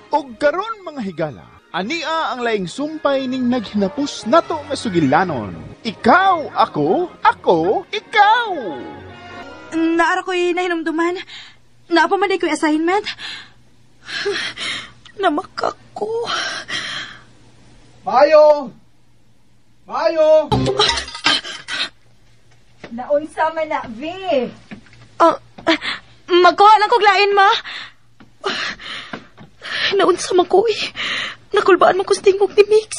Og karon mga higala, ania ang laing sumpay ning naghinapos nato nga sugilanon. Ikaw, ako, ikaw! Naara ko'y nahinumduman. Naapamanay ko'y assignment. Namakak ko. Mayo! Naunsa man na, V. Magkuha lang kog lain, ma. Naunsa man ko eh. Nakulbaan man ko sa tingog ni Mix.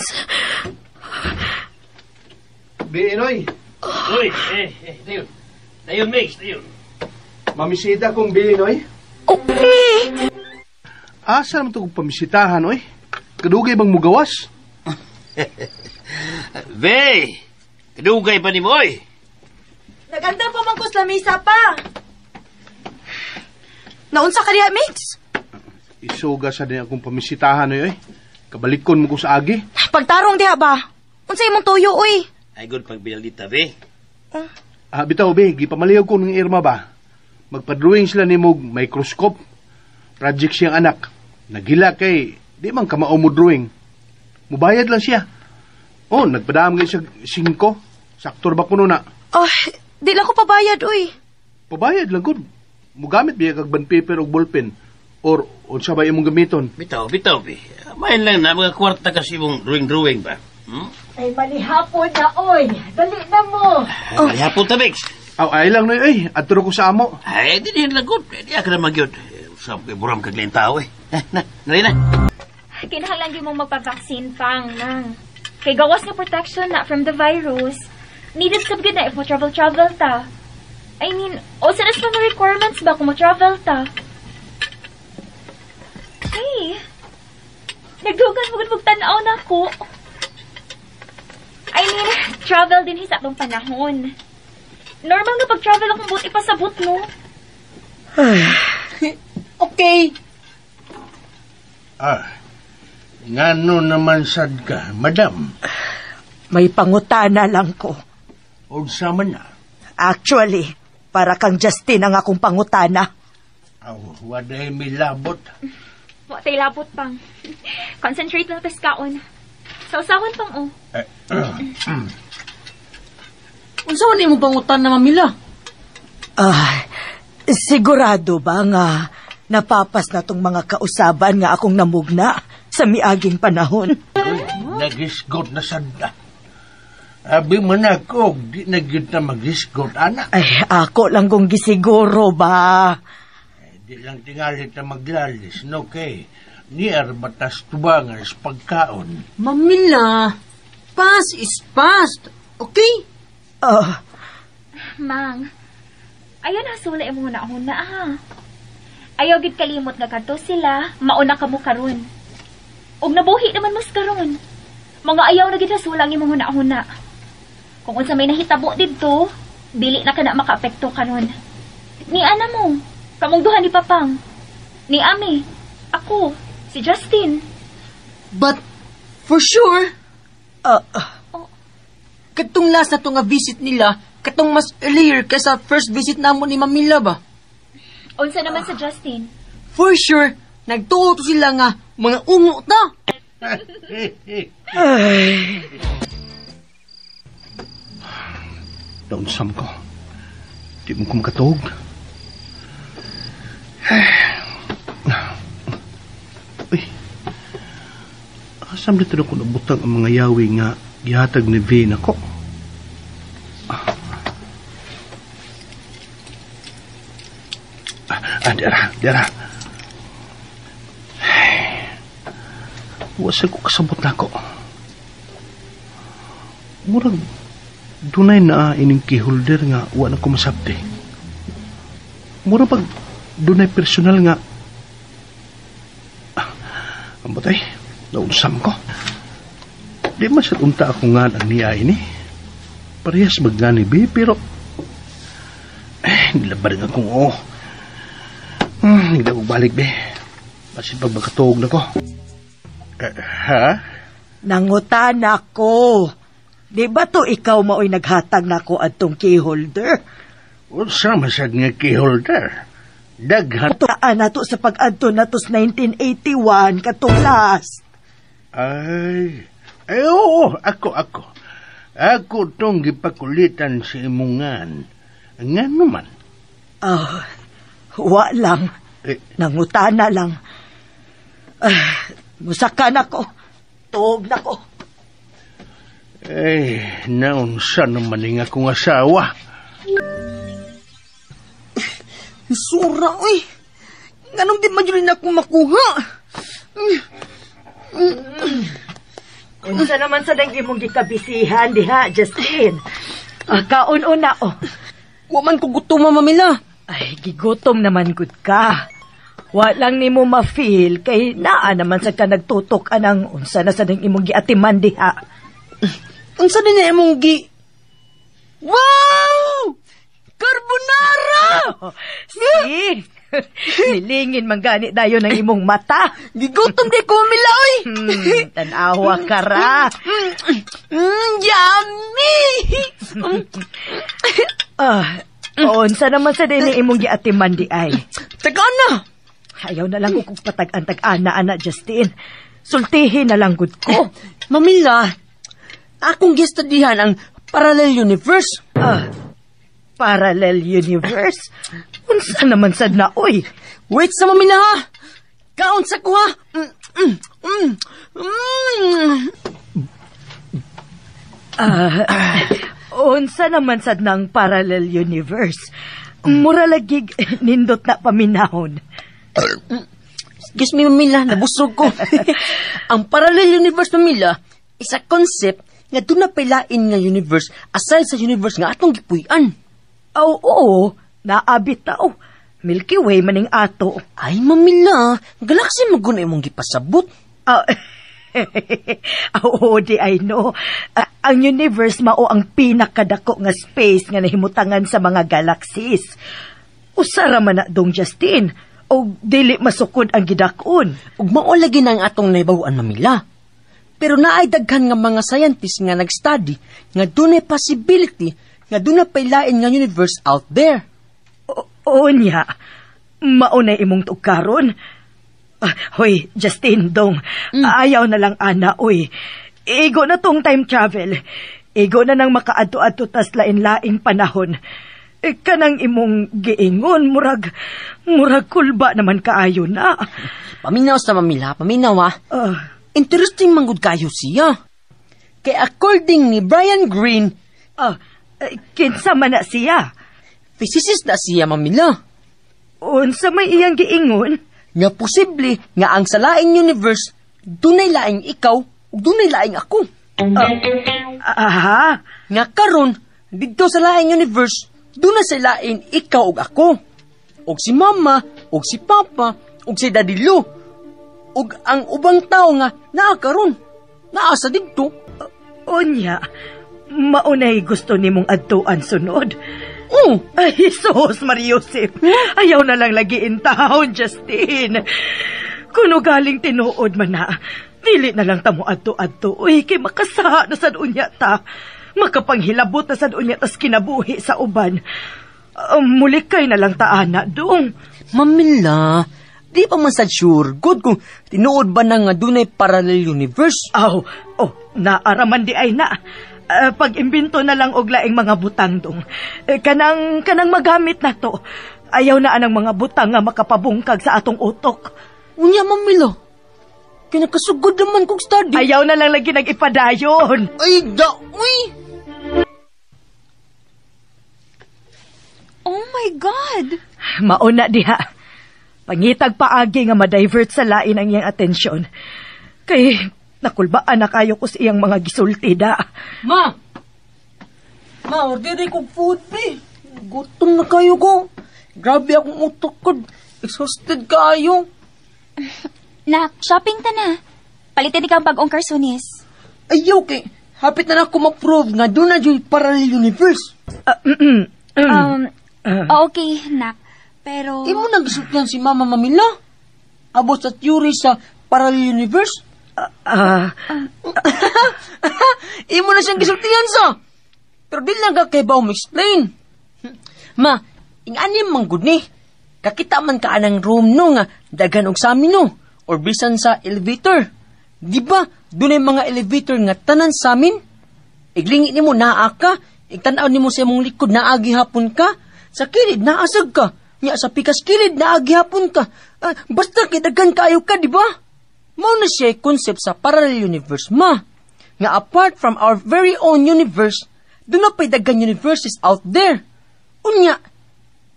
Inoy. Uy, dayon Mix, dayon. Mamisita kong Inoy. Okay. Asa naman ito kong pamisitahan, oy? Kadugay bang mugawas? Vey, kadugay pa ni mo, oy. Naganda pa man ko sa lamisa pa. Naunsa ka diha, Mix? Isuga sa din akong pamisitahan, oy. Kabalikon mo ko sa agi. Pagtarong diha ba? Unsa imong tuyo, uy? Ay, good pagbilalita, Vey. Bitaw, be, gipamaliw ko ng Irma ba? Magpa-drawing sila ni Mog microscope. Project siyang anak. Nagila kay, di man kamao mo drawing. Mubayad lang siya. Nagpadaan ngayon siya 5. Saktor ba kuno na? Di lang ko pabayad, uy. Pabayad lang, good. Mugamit biya kag bond paper o ballpen. Or, unsa ba imong gamiton? Bitaw, Vey. Mayan lang na, mga kwarta kasi mong drawing ba? Ay, malihapon na, oy. Dali na mo. Ay, hapon ta, Mix. Ay lang na, aturo ko sa amo. Ay, di lang good. Di ka na magyod. Saan ko buram kag leng tao, Nari na. Kinahanglan gyud mong magpa-vaccine pang nang. Kay gawas nga protection na from the virus. Needed sab gyud na if mo travel ta. I mean, also na mga requirements ba kung mo travel ta. Hey, nagdugan mo gud tan-aw na ko. I mean, travel din sa atong panahon. Normal na pag-travel akong buti pasabot, no? Okay. Ngano naman sad ka, madam? May pangutana lang ko. Unsa man na? Actually, para kang Justin ang akong pangutana. Waday milabot. Wa tay labot pang. Concentrate lang tas kaon. Sausawon pang Unsa man imong pangutan na mamila? Sigurado ba nga napapas na tong mga kausaban nga akong namugna sa miaging panahon? Nagisgot na sada. Abi man ako, di na gyud na magisgot, anak. Ay, ako lang kung gisiguro ba? Di lang tingalit na maglalis, no kay. Niar batas tubangan sa pagkaon. Mamila, past is past, okay? Mang, ayaw na sula mo na ha. Ayaw gid kalimot nga kadto sila, mauna ka mo karon. Og nabuhi naman mas karon. Mga ayaw na gid sula ang imong huna-huna. Kung unsa may nahitabo didto, dili na kana makaapekto karon. Ni ana mo, kamong duha ni Papang. Ni Ami, ako, si Justin. But, for sure, katong last na to nga visit nila, katong mas earlier kaysa first visit namo ni Mamila ba? Unsa naman sa Justin? For sure, nagtuo to sila nga mga ungo ta. Naunsam ko. Di mo ko makatog. Uy. Asam dito na ko nabutang ang mga yawi nga gihatag ni Vin ako. Dara. Wasa ko kasabot na ako. Murag, dunay na ining keyholder nga wala ko masabti. Murag pag dunay personal nga ang batay, naunsam ko. Di masat unta ako nga ang niya ini. Parehas magani be, pero nilabar nga kung hindi ako balik be. Kasi pag makatuog na ko. Ha? Nangutan ako. Di ba to ikaw mao'y naghatag na ko at tong keyholder? Unsa masad nga keyholder? Daghan. Tulaan nato sa pag-adto nato sa 1981 katong last. Ay, oo, ako. Ako tong gipakulitan sa imungan. Nga naman. Wa lang. Nangutana lang. Musakan ako. Tuog na ko. Ay, naunsa naman nga akong asawa. Sura, uy. Ganong di man yun ako makuha. Unsa naman sa nang imong gikabisihan diha, Justin? Kaun-una, Waman ko gutom, Mamila. Ay, gigutom naman gud ka. Wa lang nimo ma-feel kay naa naman sa ka nagtutok anang unsa na sa nang imong giatiman diha. Unsa din na imong Wow! Carbonara! Si! Nilingin man gani dayon ang imong mata. Gigutom di ko, Mamila, uy. Tanawa ka ra. Yummy! Unsa naman sa din imong giatiman di ay? Tagana! Ayaw na lang kung patag-an tag-ana, Ana Justin. Sultihin na lang gud ko. Mamila, akong gistadihan ang Parallel Universe. Parallel Universe? Unsa naman sad na, oy? Wait sa Mamila, ha? Kaon sa ko, ha? Unsa naman sad ng Parallel Universe? Mura lagig nindot na paminahon. Excuse me, Mamila, nabusog ko. Ang Parallel Universe, Mamila, is a concept nga doon na pailain nga universe aside sa universe nga atong gipuy-an. Oo, naabitaw. Milky Way maning ato. Ay, Mamila, galaxy maguna imong gipasabot. Oo, di I know. Ang universe mao ang pinakadako nga space nga nahimutangan sa mga galaxies. Usara man na dong Justin. O dili masukod ang gidakon. Ug mao lagi na ang atong naibaw-an, Mamila. Pero naay daghan nga mga scientist nga nag-study nga dunay possibility nga dunay pailain nga universe out there. Oo niya. Maunay imong tukaron. Hoy, Justin, dong. Ayaw na lang, Ana, oy. Igo na tong time travel. Igo na nang makaadto-adto tas lain-laing panahon. Kanang imong giingon, murag kulba naman kaayo na. Paminaw sa Mamila, paminaw, ha? Interesting manggod kayo siya. Kay according ni Brian Greene, kinsa man na siya? Physicist na siya, Mamila. Unsa may iyang giingon? Nga posible nga ang sa laing universe, dunay laing ikaw, ug dunay laing ako. Nga karon, dito sa laing universe, dunay sa laing ikaw ug ako. Ug si Mama, ug si Papa, ug si Daddy Lou, ug ang ubang tao nga naa karon, naa sa didto. Unya, maunay gusto nimong adtuan sunod. Ay, Jesus, Mariusip. Ayaw na lang lagi intahon, Justin. Kuno galing tinuod man na, dili na lang tamo adto-adto. Uy, kay makasaha na sad unya ta. Makapanghilabot na sad unya tas kinabuhi sa uban. Mulikay na lang ta, Ana, dong. Mamila, di pa man sad sure good kung tinuod ba na nga dunay parallel universe. Naaraman di ay na. Pag-imbento na lang og laing mga butang dong. Kanang magamit na to. Ayaw na anang mga butang nga makapabungkag sa atong utok. Unya, Mamila. Kinakasugod naman kong study. Ayaw na lang lagi nag-ipadayon. Ay, uy! Oh my God! Mauna diha. Pangitag paagi nga ma-divert sa lain ang iyang atensyon. Kay nakulbaan na kayo ko sa iyang mga gisulti da. Ma, orderin kong food, eh. Gutom na kayo ko. Grabe akong utok ko. Exhausted kayo. Nak, shopping ta na. Palitin ikaw ang bagong karsunis. Ayaw kay, hapit na ako ma-prove nga doon na yung parallel universe. Okay, Nak. Pero... Di mo nagsultihan si Mama Mamila? Abot sa theory sa parallel universe? Imo na siyang gisultihan sa. Pero di lang ka kay ba explain. Ma, ingani manggod ni. kakita man ka anang room no nga, daghan og sa amin no, or bisan sa elevator. Di ba, doon ay mga elevator nga tanan sa amin? Iglingi ni mo naa ka, igtanaw ni mo sa mong likod naagi hapon ka, sa kilid naasag ka, nga sa pikas kilid naagi hapon ka. Basta kidagan kayo ka, di ba? Mao na siya concept sa parallel universe, ma. Nga apart from our very own universe, doon na pa'y dagang universes out there. Unya,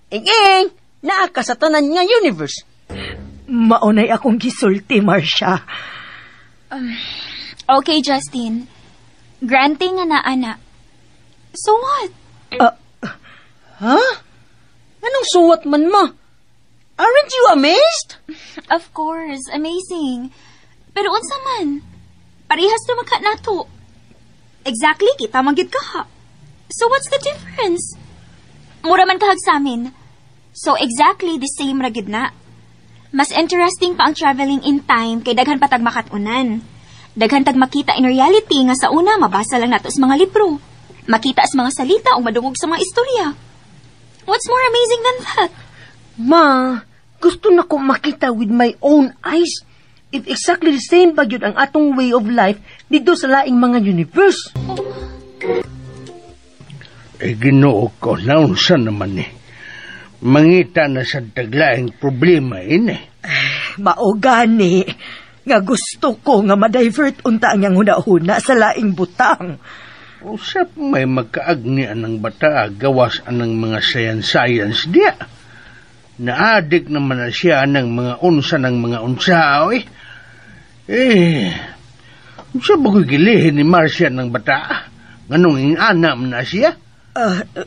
ing-ing, naa ka sa tanan nga universe. Maunay akong gisulti, Marcia. Okay, Justin. Granting nga na, ana. So what? Ha? Anong suwat man, ma? Aren't you amazed? Of course, amazing. Pero unsa man? Parehas to magka nato. Exactly, kita magid ka ha. So what's the difference? Mura man kahag sa amin. So exactly the same ragid na. Mas interesting pa ang traveling in time kay daghan pa tag makatunan. Daghan tag makita in reality nga sa una mabasa lang nato sa mga libro. Makita sa mga salita o madungog sa mga istorya. What's more amazing than that? Ma, gusto na ko makita with my own eyes if exactly the same ba yun ang atong way of life dito sa laing mga universe. Ginoo ko, naunsa naman eh. Mangita na sa taglaing problema ini. Mao gani nga gusto ko nga ma-divert unta ang huna-huna sa laing butang. Usap may magkaagni anang bata gawas anang mga science dia. Naadik naman na siya ng mga unsa ng mga unsa unsa ba ko'y gilihin ni Marcia ng bata? Nganong inanam na siya?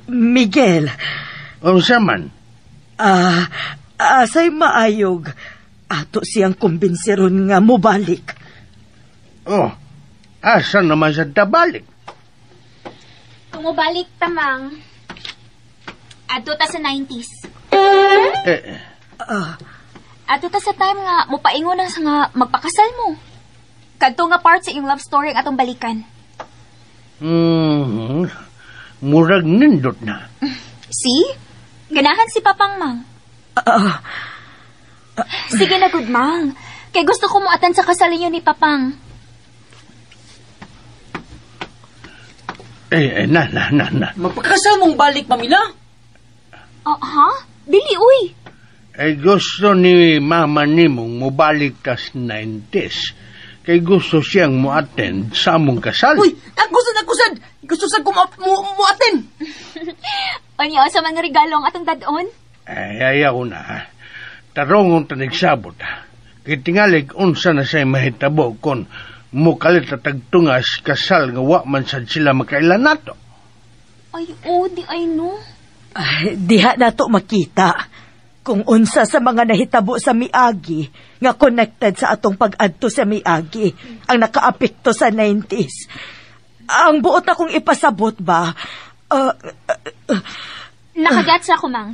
Miguel. Unsa man? Asay maayog. Ato siyang kumbinsiron nga mobalik. Oh, asa naman sa tabalik? Kung mobalik tamang, adto ta sa 90s. Adto ta sa time nga, mupaingon na sa nga magpakasal mo. Kadto nga part sa iyong love story ang atong balikan. Murag nindot na. See? Ganahan si Papang Mang. Sige na, good Mang. Kay gusto ko muatan sa kasal niyo ni Papang. Na. Magpakasal mong balik, Pamila? Ha? Dili, uy. Gusto ni mama ni mong mubalik tas 90s. Kay gusto siyang muattend sa among kasal. Uy, nagkusad. Gusto sa muattend. Ano sa mga regalo ang atong dadon? Ayaw na. Tarongon ta nagsabot. Kay tingalig unsa na say mahitabo kon mukalit at tagtungas kasal nga wa man sad sila makailan nato. Ay, di ay no. Diha na to makita kung unsa sa mga nahitabo sa miagi nga connected sa atong pag-adto sa miagi ang nakaapekto sa 90s. Ang buot akong ipasabot ba? Nakagats ako, Mang.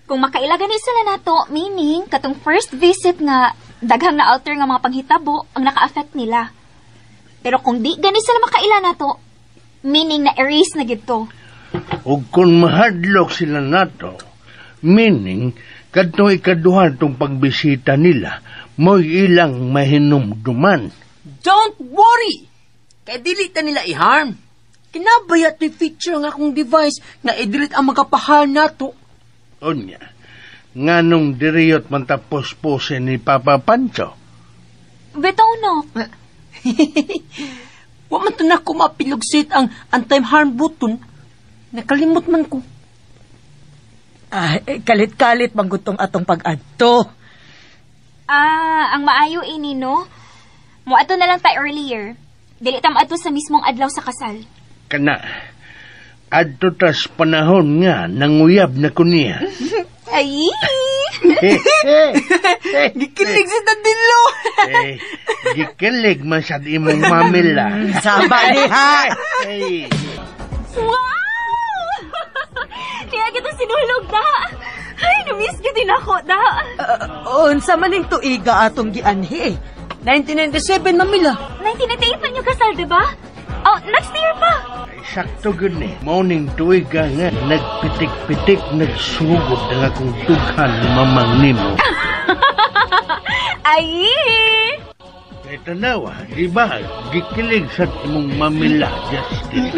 Kung makailagan ni sila nato, meaning katong first visit nga daghang na alter nga mga paghitabo ang naka-affect nila. Pero kung di gani sila makaila nato, meaning na erase na gito. Ug kung mahadlok sila nato, meaning kadto ikaduhan tong pagbisita nila, mo ilang mahinumduman. Don't worry! Kaya delete na nila i-harm. Kinabayat ni feature ng akong device na i-delete ang magkapahal na to. Onya, nganong diriyot man tapos-pose ni Papa Pancho? Bitaw no. Wa man to na ko mapilugsit ang anti-harm button. Nakalimot man ko. Kalit-kalit manggutong atong pag-adto. Ang maayo ini no. Muadto na lang ta earlier. Dili tam adto sa mismong adlaw sa kasal. Kana, adto tas panahon nga nanguyab na ko niya. Ay! Gikilig si Tadilo! Gikilig man sa imong mamila. Saba niha! Wow! Kaya kita sinulog da! Ay, namiss ka din ako da! Unsa man ning tuiga atong gianhi? 1997, Mamila. 1998 man yung kasal, diba? Oh, next year pa! sakto gani. Morning tuig nga nagpitik-pitik, nagsugod ang akong tughan ni mamang nimo. Ay! Kaya tanawa, di ba? Gikilig sa imong mamila, Justin.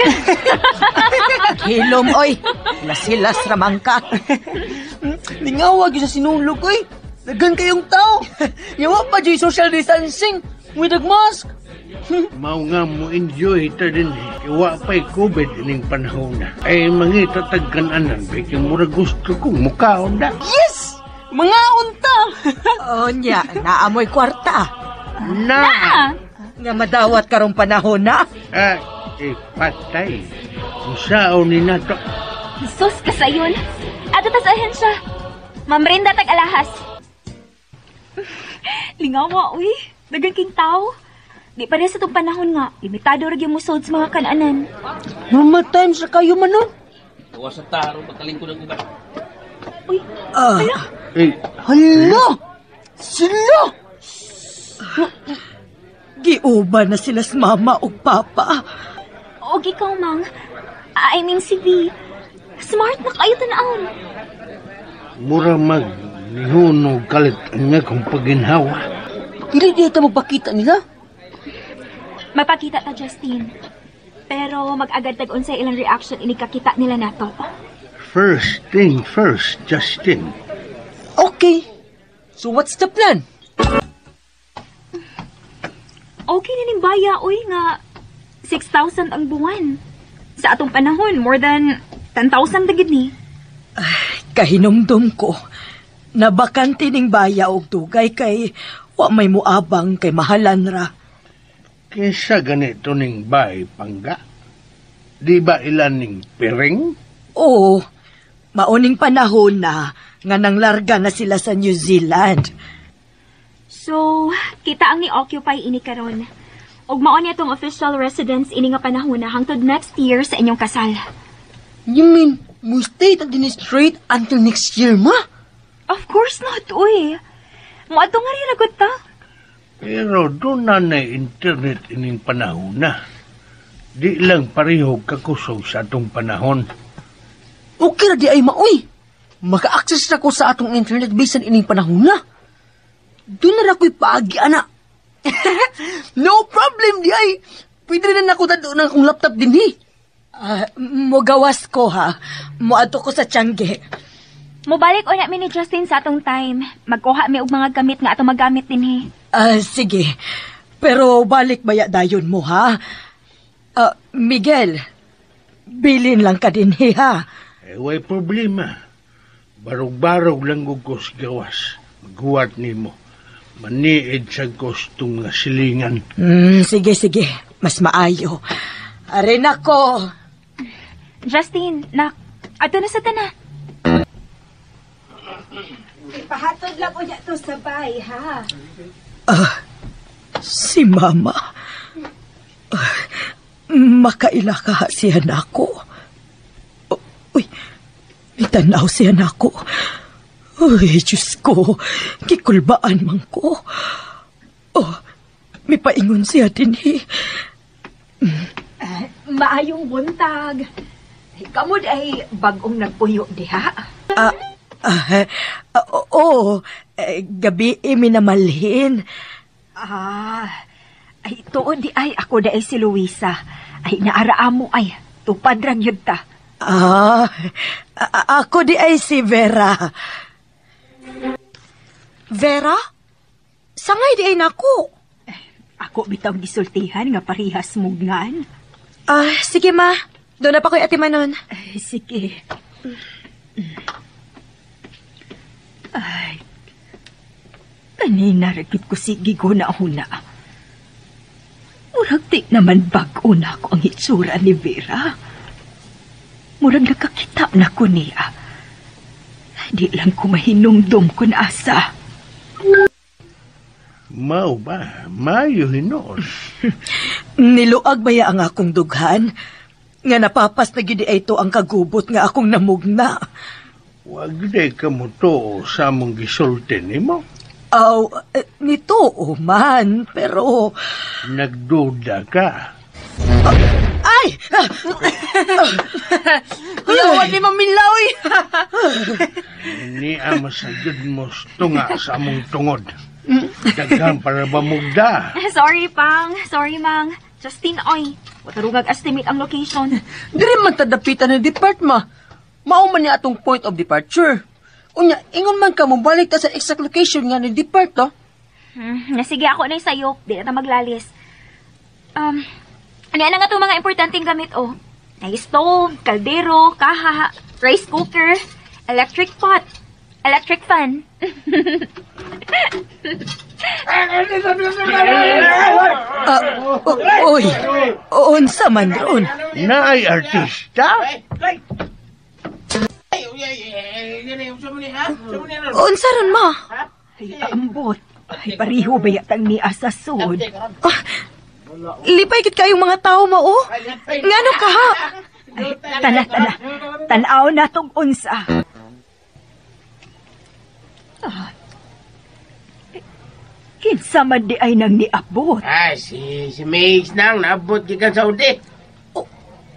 Hilom, oy. Nasilas ramang ka. Ningawag yun sa sinulog, oy. Dagan kayong tao. Yawa pa dyan social distancing. May nagmask. Mao nga mo enjoy ta din. Iwa pa'y COVID ining panahon na. Ay mangita tagkananan, kaya mura gusto kong mukaon na. Yes! Mga unta! O niya, naamoy kwarta. Na! Nga madawat karong panahon na. Patay. Kung saan ni nato. Sus ka sayon. Ato ta sa ahensya. Mamrinda tag alahas. Lingawa, uy. Dagang king tao. Di pa rin sa itong panahon nga, limitado rin yung musod sa mga kananan. Normal times na kayo man, no? Tawa sa taro, pataling ko ng ubat. Uy, Hala! Sila! Giuba na sila sa mama o papa. og ikaw, Mang. I mean si V. Smart na kayo tanaon. Mura mag nihunog kalit nga kung paginhawa. Dili di ito magpakita nila. Mapakita ta, Justin. Pero mag-agad tag unsay ilang reaction inikakita nila nato. First thing first, Justin. Okay. So what's the plan? Okay na ning baya, oy, nga 6,000 ang buwan. Sa atong panahon, more than 10,000 dagid ni. Kahinumdum ko. Nabakante ning baya og dugay kay wa may muabang kay mahalan ra. Kinsa ganito ning bay, pangga? Di ba ilan ning piring? Oo, mauning panahon na nga nanglarga na sila sa New Zealand. So, kita ang ni-occupy ini karon. Og mao ni atong official residence ini nga panahon na hangtod next year sa inyong kasal. You mean, we stay at din straight until next year, ma? Of course not, uy. Moadto nga rin lagot ta. Pero doon na internet ining panahon na. Di lang pareho kakusog sa atong panahon. Okay na di ay maoy. Maka-access na ko sa atong internet bisan ining panahon na. Doon na ako'y paagi, ana. No problem di ay. Pwede na ako doon ng akong laptop din hi. Mugawas ko ha. Muadto ko sa Tiangge. Mubalik o na mi ni Justin sa atong time. Magkuha mi og mga gamit nga atong magamit din Sige. Pero balik baya dayon mo ha. Miguel, bilin lang ka din ha. Way problema. Barog-barog lang ko sa gawas. Maghuwat ni mo. Maniid sa gustong nga silingan. Sige. Mas maayo. Arin ako. Justin, nak, ato na sa tana. Ipahatod lang ko niya to sabay, ha? Si Mama. Makaila ka siya na ako. Uy, itanaw siya na ako. Uy, Diyos ko, kikulbaan man ko. May paingon siya din Maayong buntag. Kamu ay bagong nagpuyo diha. Oo, gabi minamalhin. Ay tuon di ay ako da ay si Luisa. Ay naaraamo ay tupad ra gyud ta. Ako di ay si Vera. Vera? Sangay di ay nako. Ako bitang gisultihan nga parihas mugnan. Sige ma. Doon na pa ko'y atimanon. Ay, sige. Ay, kanina ragit ko sige ko na huna. Murag di naman bago na ako ang itsura ni Vera. Murag nakakita na ko niya. Di lang ko mahinumdum ko na asa. Mao ba? Mayo hinos. Niluag baya ang akong dughan? Nga napapas na gidi ito ang kagubot nga akong namugna. Wag day ka mo to sa mong gisulti ni mo. Nito man, pero... Nagduda ka. Ay! Ay! Kuyawan ni Mamilaw. Ni masagid mo tunga sa among tungod. Daghan para ba mugda? Sorry, Pang. Sorry, Mang. Justin, oy. Watarugag estimate ang location. Diri man tadapitan ng depart ma. Mao man niya atong point of departure. Unya, ingon man ka mo balik ta sa exact location nga ni depart to. Nasige ako na sa'yo. Di na ta maglalis. Ano na nga itong mga importanteng gamit, oh. Na stove, kaldero, kaha, rice cooker, electric pot, electric fan. Uy, unsa man ron? Naay artista? Unsa ron ma? Ay, ambot. Ay, pariho ba yatang ni asasod? Lipay kit kayong mga tao mo, oh. Ngano ka ha? Ay, tanaw na tong unsa. Kinsa man di ay nang niabot. Si Mix nang naabot gikan sa Saudi.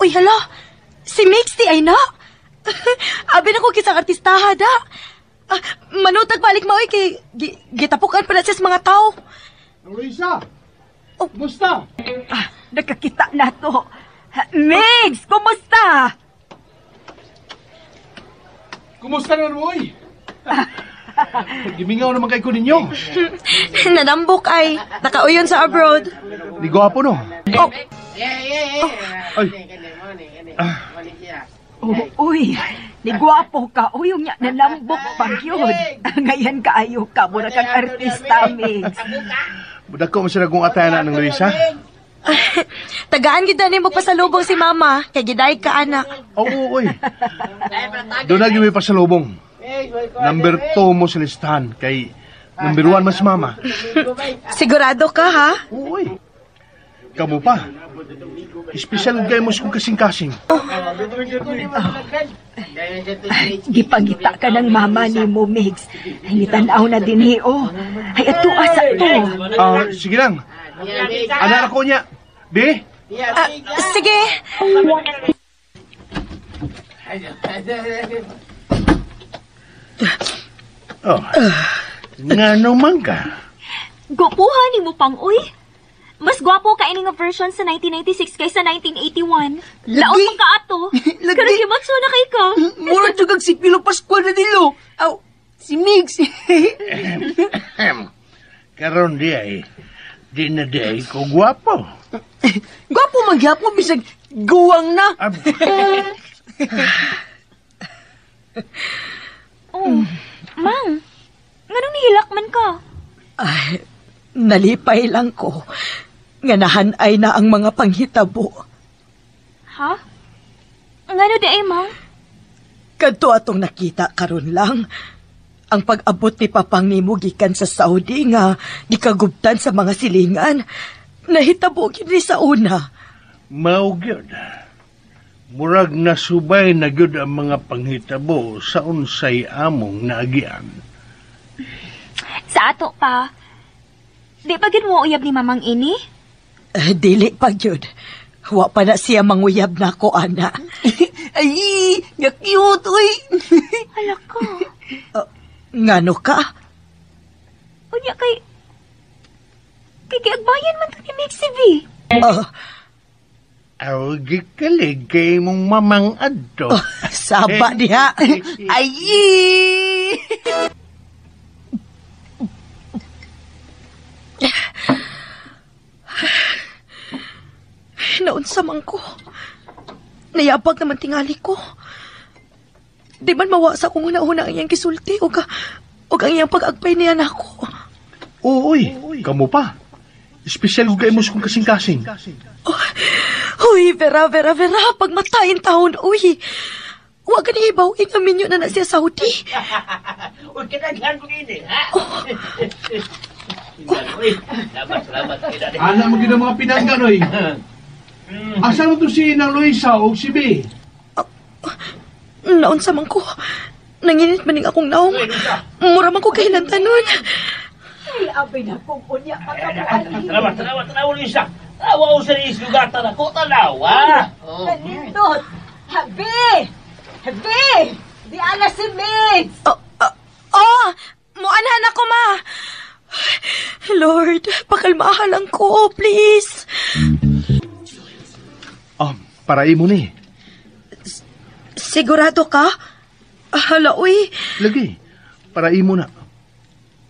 Uy, hala. Si Mix di ay na. Abi na ko kisang artistaha da. Manutag balik mo kay gitapukan pa na siya sa mga tao. Luisa! Kumusta? Nakakita na to. Migs, kumusta? Kumusta naman mo, oy? Gimingaw naman kay ko ninyo. Nanambok ay nakauyon sa abroad. Di gwapo, no? Oh, Uy, ni gwapo ka. Uy, yung nanambok pag yun. Ngayon kaayo ka, muna kang artista, Migs. Budak ko masira kong atana ng Luisa. tagaan gid ni mo pasalubong si mama kay giday ka anak. Oo, oy. Doon na gimi pa sa lubong. Number 2 mo sa listahan. Kay number 1 mas mama. Sigurado ka ha? Oo, oy. Kamu pa. Espesyal gay mo kung kasing-kasing. Gipangita ka ng mama ni mo, Migs. Ay, nitanaw na din hiyo. Ay, ato asa to. Sige lang. Anak ako niya. Be? Sige. Nga naman ka. Gwapuhan ni mo, Pang, uy. Mas gwapo ka ini nga version sa 1996 kaysa 1981. Laon mo ka ato. Karang himatso na kay ka. Mura jugag si Pilo Pascual na dilo. Aw, si Mix. Karon di ay. Di na di ay ko gwapo. Gwapo magyapon bisag guwang na. Mang, nganong nihilak man ka? Ay, nalipay lang ko. Nganahan ay na ang mga panghitabo. Ha? Ngano di ay, Mang? Kadto atong nakita karon lang. Ang pag-abot ni Papang nimo gikan sa Saudi nga gikagubtan sa mga silingan. Nahitabo gid ni sa una. Mao gyud. Murag nasubay na gyud ang mga panghitabo sa unsay among naagian. Sa ato pa. Di pa gid mo uyab ni Mamang ini? Dili pa gyud. Wa pa na siya manguyab na ko, ana. Ay, nga cute, uy. Hala ka. Ngano ka? Unya kay agbayan man to ni Mixie V. Gikalig kay mong mamang adto. Saba diha. Ay! Naunsa man ko. Nayabag naman tingali ko. Di man mawasa kung una-una ang iyang kisulti o ang iyang pag-agpay niya na ako. Uy, kamu pa. Espesyal gay mo kung kasing-kasing. Uy, Vera, pagmatayin taon, uy. Huwag ka ni ibaw, ingamin yun na siya Saudi. Huwag ka naghan ko ini, ha? Salamat. Anak mo gina mga pinanggan, oy. Asa mo to si Inang Luisa o si B? Naunsa man ko. Nanginit maning akong naong. Mura man ko kahilantan nun. Ay, abay na pong unya. Salamat, Luisa. Awa ko sa isugatan ako, tanaw, ha? Kanindot! Habi! Habi! Di ala si Migs! Muanahan ako, ma. Lord, pakalmahan lang ko, please. Parain mo ni. Sigurado ka? Hala, uy. Lagi, parain mo na.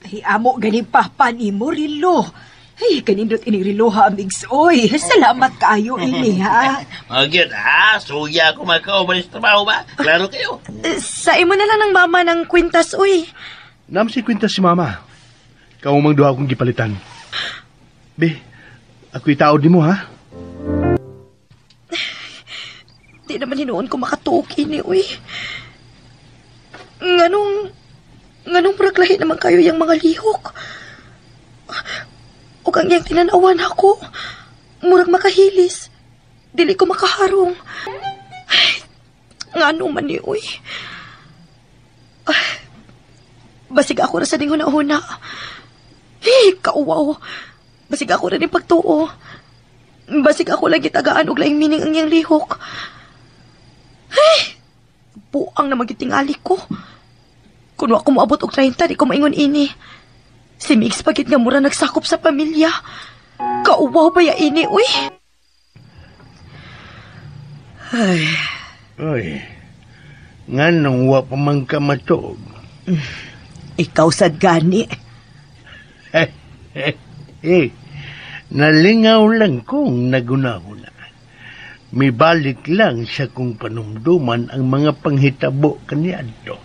Ay, amo ganing papa ni mo, Rilo. Ay, kanindot inirilo ha, Migs. Oy, salamat kayo ini, ha? Magyod, ha? Suya ako magkaumalis trabaho ba? Klaro kayo. Sa imo na lang ng mama ng kwintas, uy. Nam si kwintas si mama. Kaumang duha akong gipalitan. Be, ako'y taod ni mo, ha? Di naman hinoon ko makatuki ni, uy. Nganong praklahi naman kayo yung mga lihok? O kang yang tinanawan ako. Murag makahilis. Dili ko makaharong. Ay, ngano man ni, uy. Basig ako na sa dingon na una. Hey, kauwaw. Basig ako na ni pagtuo. Basig ako lang gitagaan og laing mining ang yang lihok. Hey, buang na magitingali ko. Kung ako moabot og 30, di ko maingon ini. Si Migs pagit nga mura nagsakop sa pamilya. Kauwaw ba ya ini, uy? Oy, nga nang wa pa man ka matog. Ikaw sad gani. Nalingaw lang kong nagunahuna. May balik lang sa kong panumduman ang mga panghitabo kaniadto.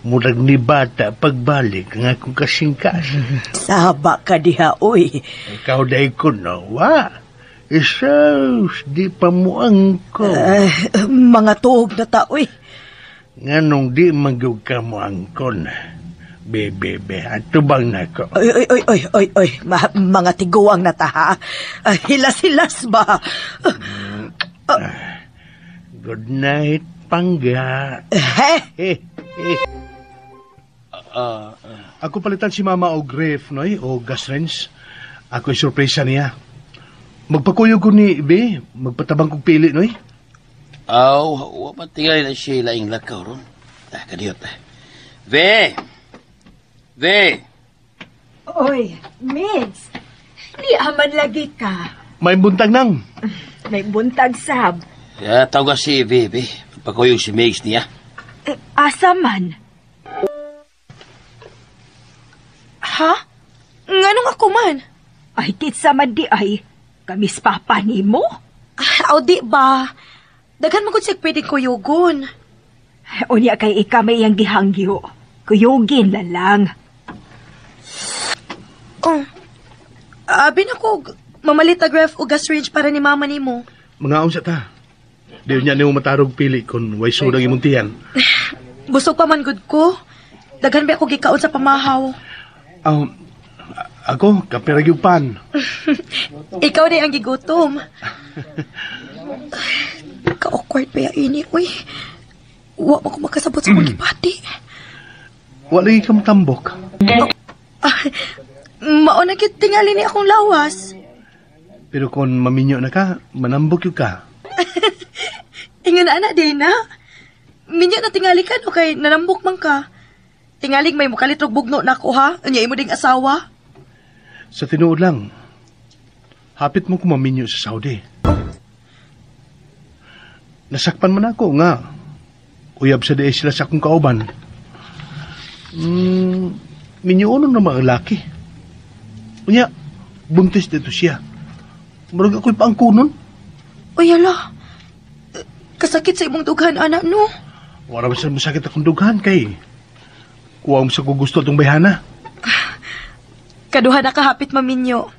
Murag ni bata pagbalik ang akong kasingkas. Saba ka diha, uy. Ikaw day ko na, wa? Isos, di pa mo angko. Mga tuog na ta, uy. Nganong di magyug ka mo angkon. Bebe, atubang na ko. Oy. Mga tiguang na ta, ha? Hilas-hilas ba? Good night, Pangga. Ako palitan si mama og ref, noy, o gas range. Ako'y surpresa niya. Magpakuyog ko ni Be, magpatabang kong pili, noy. Wa matingali na siya laing lakaw ron. Kadiyot. Ve! Oy, Migs. Di aman lagi ka. May buntag nang. May buntag sab. Tawag si Bebe. Pagkuyog si Migs niya. Asa man? Ha? Nganong ako man? Ay, kitsa man di ay. Kamis papa ni mo? Aw, di ba? Daghan mo kung siya pwedeng kuyugon. Unya kay ikamay ang gihangyo. Kuyugin na lang. Abin ako, mamalit a graph o gas range para ni mama ni mo. Mga unsa ta. Di niya niyo matarog pili kung way sudang imuntihan. Busog pa man gud ko. Daghan ba ako gikaon sa pamahaw? Ako, kapirag yung pan. Ikaw na ang gigutom. Ka-awkward pa ya ini, uy. Wa mo ko makasabot sa kong gipati. Wala lagi kang tambok. Mauna kit tingali ni akong lawas. Pero kung maminyo na ka, manambok yung ka. Ingon ana din, ha? Minyo na tingali ka, no, kay nanambok man ka. Tingaling may mukalitrog bugno na ako, ha? Anya imo ding asawa. Sa tinuod lang, hapit mo kumaminyo sa Saudi. Nasakpan man ako nga. Uyab sa diay sila sa akong kauban. Minyo uno na mga laki. Unya, buntis dito siya. Marag ako'y paangkunon. Uy, ala. Kasakit sa imong dughan, anak, no? Wala ba sa masakit akong dughan kay kuha mo sa gusto itong bayhana. Kaduha na kahapit maminyo.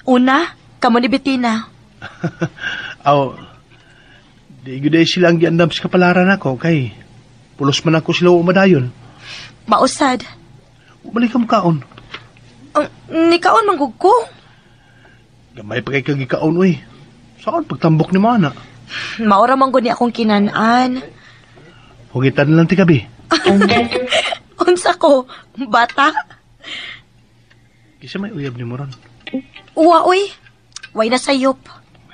Una, kamo ni Bettina. Di guday sila ang giandam sa kapalaran ako kay pulos man ako sila umadayon. Mausad. Balik ka kaon. Nikaon manggug ko. Gamay pa kay kagikaon, uy. Saan pagtambok ni mana? Maura manggod ni akong kinanaan. Hugitan lang ti gabi. Unsa ko? Bata? Kisa may uyab ni mo ron. Uwa, uy. Way na sayop.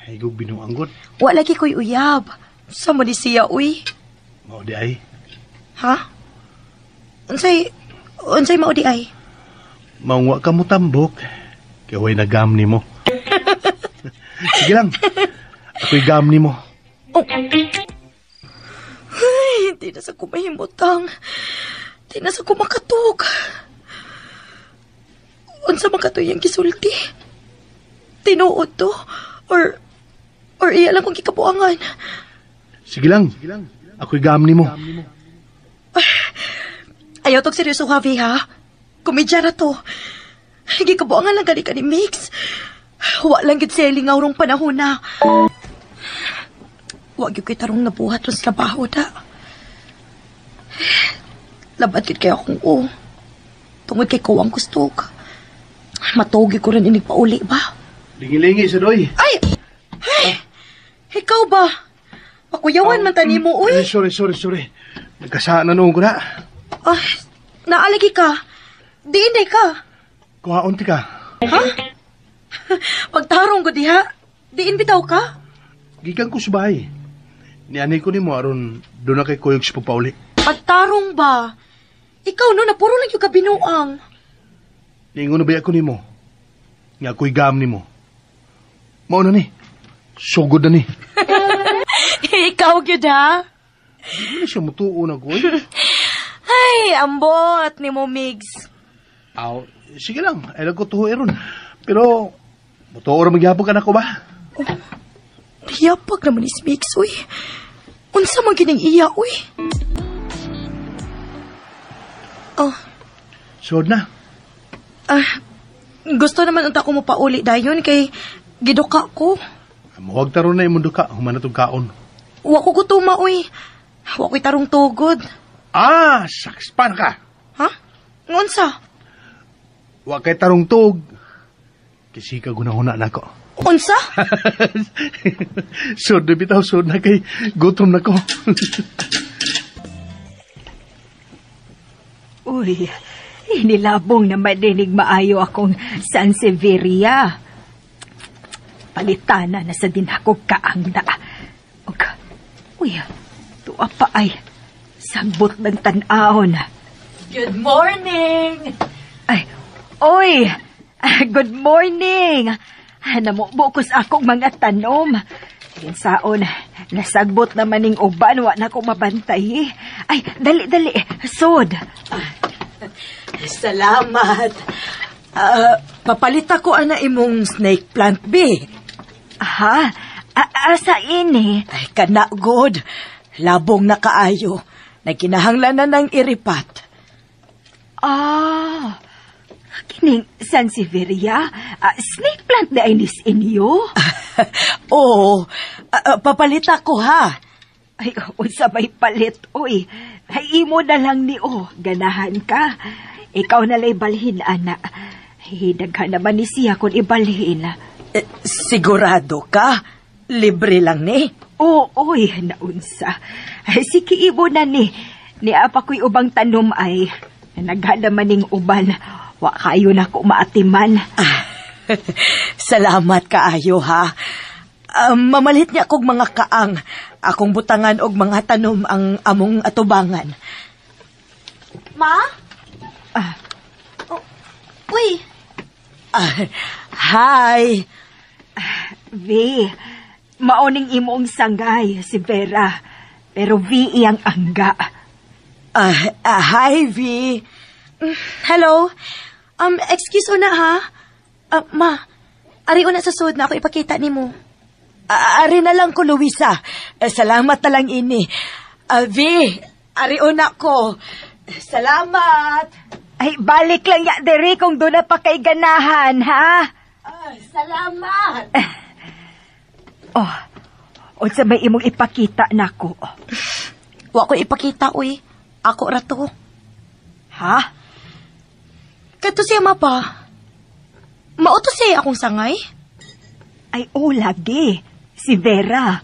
Ay, go binuanggot. Wa lagi ko'y uyab. Sa mo di siya, uy. Mao di ay. Ha? Unsay mao di ay? Maungwa ka mo tambok. Kaya way nagam ni mo. Sige lang. Ako'y gam ni mo. Oh. Ay, di na sa kumahimutang. Di na sa kumakatog. Unsa man katoy ang gisulti? Tinuod to? Or iya lang kong kikabuangan? Sige lang. Ako'y gam ni mo. Ayaw tog seryoso Javi, ha? Komedya na to. Gikabuangan lang gali ka ni Mix. Wa lang gid selling nga urong panahon na. Wa gyud kay tarong nabuhat ron sa trabaho da. Labat gid kay akong tungod kay kuwang gusto ka. Matugi ko rin inig pauli ba? Lingi-lingi sa doy. Ay! Ikaw ba? Pakuyawan man tani mo, uy. Sorry. Nagkasaan na noon ko na. Naalagi ka. Diinay ka. Kuhaon ti ka. Ha? Pagtarong ko diha. Diin bitaw ka? Gikan ko sa bahay. Nianay ko ni mo aron doon na kay Kuyog sa pauli. Pagtarong ba? Ikaw no, napuro lang yung kabinuang. Ningon na ba ako ni mo? Nga ako'y gam ni mo. Mao na ni. Sugod na ni. Ikaw gyud ha? Hindi na siya mutuon ako. Ay, ambot ni mo, Migs. Aw, sige lang. Ay lang ko tuhoy ron. Pero, mutuon magyapag ka na ko ba? Yapag naman ni Migs, uy. Unsa man gining iya, uy. Sod na. Gusto naman unta ko mo pauli dayon kay giduka ko. Huwag taron na imong duka. Human na itong kaon. Wa ko gutuma, uy. Wa ko'y tarong tugod. Saks. Paano ka? Ha? Ngunsa? Wa kay tarong tug. Kasi ka gunahuna na ko. Unsa? Sod na bitaw. Sod na kay gutom na ko. Uy, inilabong na madinig maayo akong Sansevieria. Palitana na sa dinakog kaangda. Uy, tuwa pa ay sagbot ng tan-aon. Good morning! Ay, oy! Good morning! Namubukos akong mga tanom. Ginsaon, nasagbot naman ning uban, wa na ko mabantay. Ay, dali, sod. Salamat. Papalita ko ana imong snake plant, B. Ha? Asa ini? Ay, kana good. Labong na kaayo. Nagkinahanglan na ng iripat. Kining Sansevieria? Snake plant na inis inyo? Oo. Papalita ko, ha? Ay, unsa may palit, oy. Ay, imo na lang ni ganahan ka. Ikaw na lay balhin, ana. Hidaghan naman ni siya kung ibalhin. Sigurado ka? Libre lang ni? Oy, naunsa. Ay, sige, ibo na ni. Ni apa ko'y ubang tanom ay naghalaman ning uban. Wa kayo na ko maatiman. Salamat kaayo, ha? Mamalit niya kog mga kaang. Akong butangan og mga tanom ang among atubangan. Ma? Uy. Hi. V, maoning imong sanggay, si Vera. Pero V iyang angga. Hi, V. Hello. Excuse una, ha? Ma, ari una sa sud na ako ipakita ni mo. Ari na lang ko, Luisa. Salamat na lang ini. V, ari una ko. Salamat. Ay, balik lang ya, dere, kung doon na pa kay ganahan, ha? Salamat. Unsa may imong ipakita nako? Wa ko ipakita, uy. Ako rato. Ha? Kato siya mapa. Mauto siya akong sangay? Ay, lagi. Si Vera.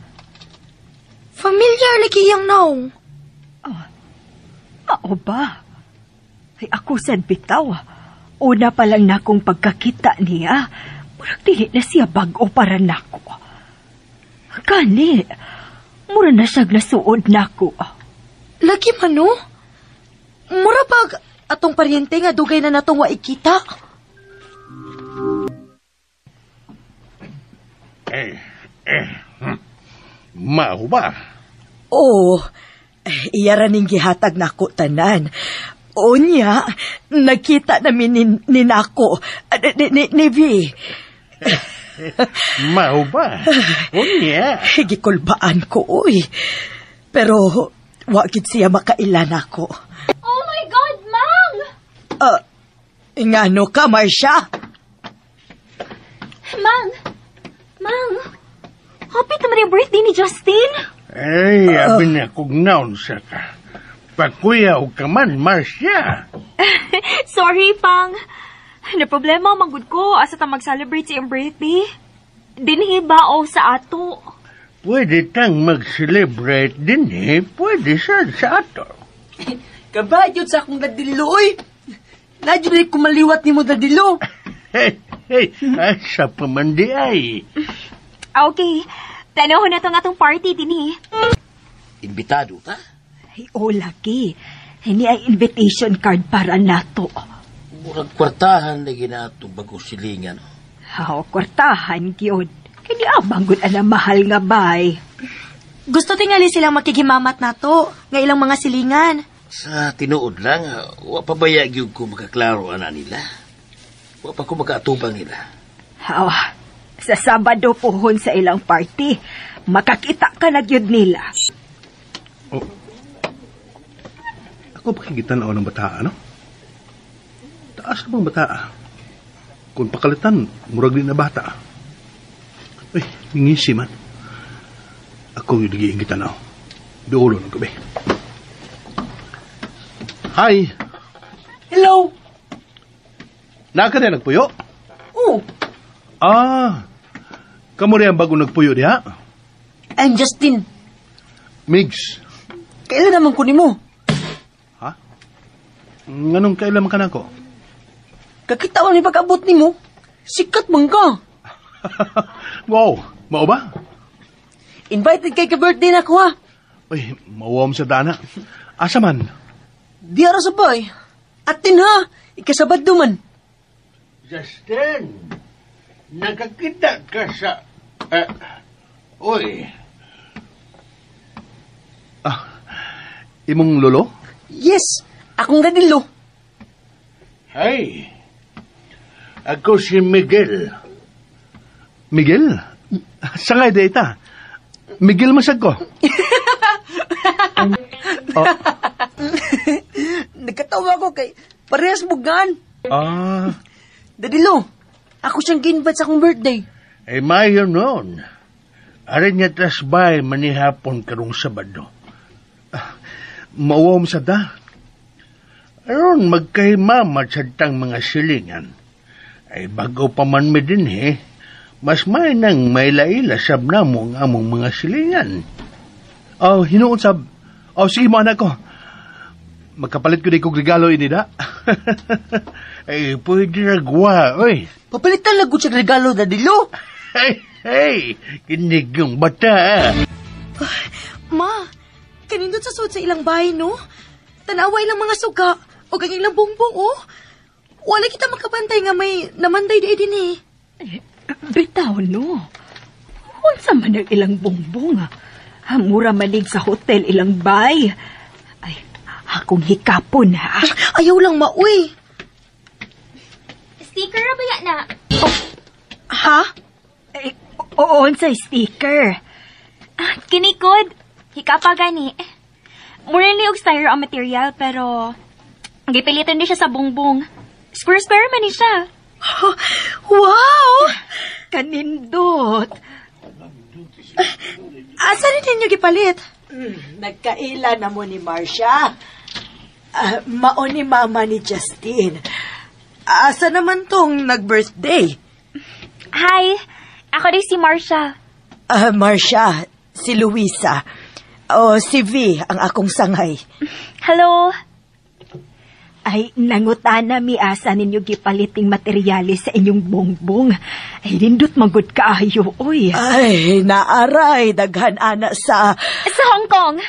Familiar lagi iyang naong. Mao ba? Ay, ako sad bitaw. Una pa lang na akong pagkakita niya. Murag dili na siya bag-o para nako. Kani, mura na siyag nasuod nako. Lagi man, no? Mura pag atong paryente nga dugay na natong waikita. Mao ba? Oo, iya raning gihatag nako tanan. Unya, nakita namin ni nako, ni V. Mao ba? Unya. Gikulbaan ko, uy. Pero, wagid siya makailan ako. Oh my God, Mang! Ingano ka, Marcia? Mang! Happy naman yung birthday ni Justin! Ay, abin na kong naon sa ka. Pakuyaw ka man, Marcia. Sorry, Pang. Na problema, manggod ko. Asa ta mag-celebrate sa iyong birthday? Dinhi ba o sa ato? Pwede tang mag-celebrate din pwede sa ato. Kabayod sa akong dadiloy. Nadyo na kumaliwat ni mo dadilo. Hey, asa pa man di ay. Okay, tanawin na itong party din Imbitado ka? Ay, lagi. Hindi ay invitation card para nato. Murag kwartahan na ginatong bago silingan. Kwartahan, gyud. Kini abang gud ana mahal nga bay. Gusto tingali silang makikimamat nato, nga ilang mga silingan. Sa tinuod lang, wa pa bayag yung ko makaklaro ana nila. Wa pa ko makaatubang nila. Sa Sabado pohon sa ilang party, makakita ka na gyud nila. Ako ba kigitan ng bata, ano? Taas na bang bata? Kung pakalitan, murag din na bata. Ay, ngisi man. Ako yung nagiingitan ako. Duulo ng gabi. Hi! Hello? Naka na nagpuyo? Oh, Kamu rin ang bago nagpuyo diha? I'm Justin. Migs. Kailan naman ko ni mo? Ha? Nganong kailan ka na ko? Kakita ko ni pag-abot ni mo. Sikat man ka. Wow, mao ba? Invited kay ka-birthday na ko ha. Uy, mawam sa dana. Asa man? Di ara sabay. Atin ha, ikasabado man. Justin, nakakita ka sa... Uy. Imong lolo? Yes, akong dadilo. Ay, ako si Miguel. Miguel? Sangay data. Miguel masag ko. Nagkatawa ko kay parehas bugan. Dadilo, ako siyang ginbat sa akong birthday. Ay mayo noon. Arin niya tasbay manihapon karong Sabado. Mawam sa da. Aron magkahimamat sa tang mga silingan. Ay bago pa man mi din mas may nang may laila sab na mo ang among mga silingan. Hinuon sab. Sige mo anak ko. Magkapalit ko di kong regalo ini da. Ay pwede nagwa, oy. Papalitan lang ko siya regalo, dadilo. Hey, kinig yung bata. Ma, kanindot sa sud sa ilang bahay, no? Tanawa ilang mga suga, o ang ilang bumbong, oh. Wala kita makabantay nga may namanday di din Bitaw, no? Unsa man ang ilang bumbong, mura manig sa hotel ilang bay. Ay, akong hikapon, ha? Ayaw lang, mauy. Sticker na ba yan na? Ha? Oo, sa sticker. Kinikod. Hikapa gani. Mura ni og styro ang material, pero gipilitan din siya sa bungbong. Square man ni siya. Wow! Kanindot. Asa rin ninyo gipalit? Nagkaila na mo ni Marcia. Mao ni mama ni Justin. Asa naman tong nag-birthday? Hi, ako din si Marcia. Marcia, si Luisa. O si V, ang akong sangay. Hello. Ay, nangutana mi asa ninyo gipaliting materyales sa inyong bongbong. Ay, lindot magud kaayo, oy. Ay, naaray, daghan ana sa... Sa Hong Kong.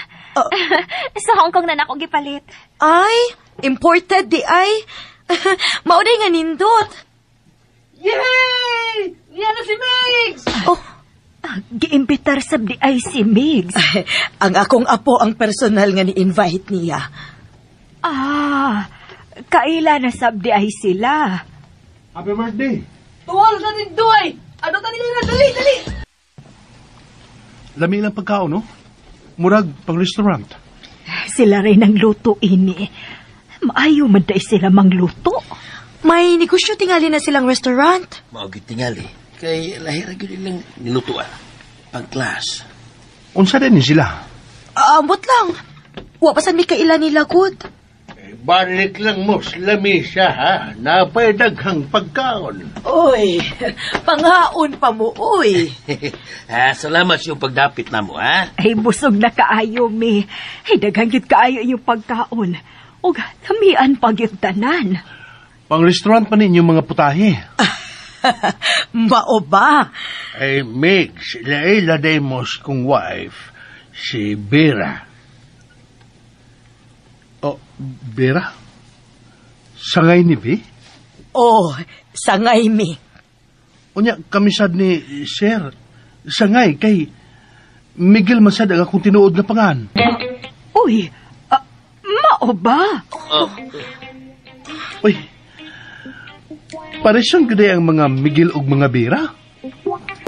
Sa Hong Kong na nako gipalit. Ay, imported di ay. Mauday nga nindot. Yay! Yan na si Migs! Giimbitar sab di ay si Migs. Ay, ang akong apo ang personal nga ni-invite niya. Kaila na sab di ay sila. Happy birthday! Tuwal na din duay! Ano ta nila? Dali! Lami lang pagkaon, no? Murag pang restaurant. Sila rin ang luto ini. Maayo man day sila mangluto. May negosyo tingali na silang restaurant. Maugit tingali. Kay lahir na yun lang nilutuan. Pang-class. Unsa din ni sila? Ambot lang. Wapasan mi kaila nila good. Balik lang mo sa lamisa, ha? Napay daghang pagkaon. Uy, panghaon pa mo, uy. Salamat yung pagdapit na mo, ha? Ay, busog na kaayo, mi. Ay, daghang yun kaayo yung pagkaon. O, tamian pag yung tanan. Pang-restaurant pa ninyo mga putahe. Mao ba? Ay, Migs, laday mo kong wife, si Vera. Oh, Vera? Sangay ni Bi? Oh, sangay mi. Unya, kamisad ni Sir. Sangay kay Miguel Masad ang akong tinuod na pangan. Uy, mao ba? Uy, pareson gede ang mga Miguel ug mga Vera?